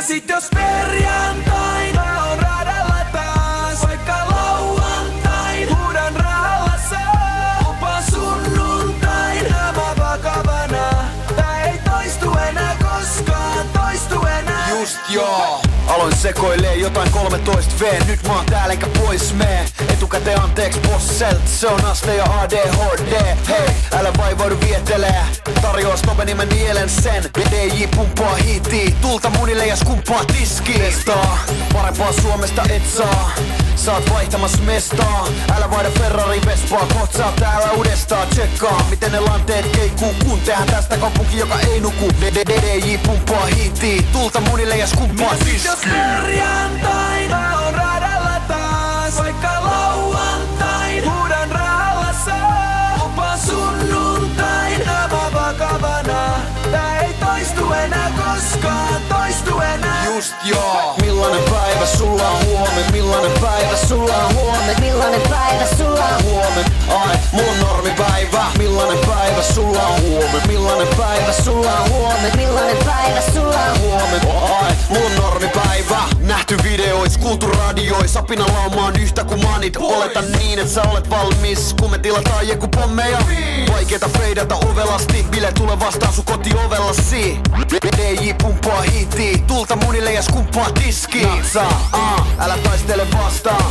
sit jos perjantaina on radalla taas? Vaikka lauantain huudan rahalla saa. Lupaan sunnuntaina mä vakavana. Tää ei toistu enää koskaan, toistu enää. Just joo. Aloin sekoilee jotain 13V. Nyt mä oon täällä enkä pois mee. Etukäteen anteeks bosselt, se on aste ja ADHD. Hei, älä vaivaudu vietelee. Tarjoa Stoben nimen nielen sen. DJ pumppaa hiittii, tulta munille ja skumppaa tiskiin. Testaa, parempaa Suomesta et saa. Saat vaihtamas mestaa. Älä vaihda Ferrari Vespaa. Koht sä oot täällä uudestaan. Tsekkaa miten ne lanteet keikkuu. Kun tehdään tästä kaupunki joka ei nuku. DJ pumppaa hiittii, tulta munille ja skumppaa tiskiin. Jos perjantaina on radalla taas? Vaikka lauantain huudan rahalla saa. Lupaan sunnuntaina mä vakavana. Tää ei toistu enää koskaan, toistu enää. Just joo. Millainen päivä sulla on huomen? Millainen päivä sulla on huomen? Millainen päivä sulla on Huomen, ai, mulla on normipäivä. Millainen päivä sulla on huomen? Millainen päivä sulla on huomen? Millainen päivä sulla on Huomen, ai, mulla on normipäivä. Nähty videois, kuultu radiois. Apina laumaan yhtä kun manit. Oletan niin, et sä olet valmis. Kun me tilataan jeku pommeja. Vaikeeta feidata ovelasti. Bile tule vastaan sun kotiovellasi. DJ pumppaa hiittii, tulta munille ja skumppaa tiskiin. Natsaa, älä taistele vastaan.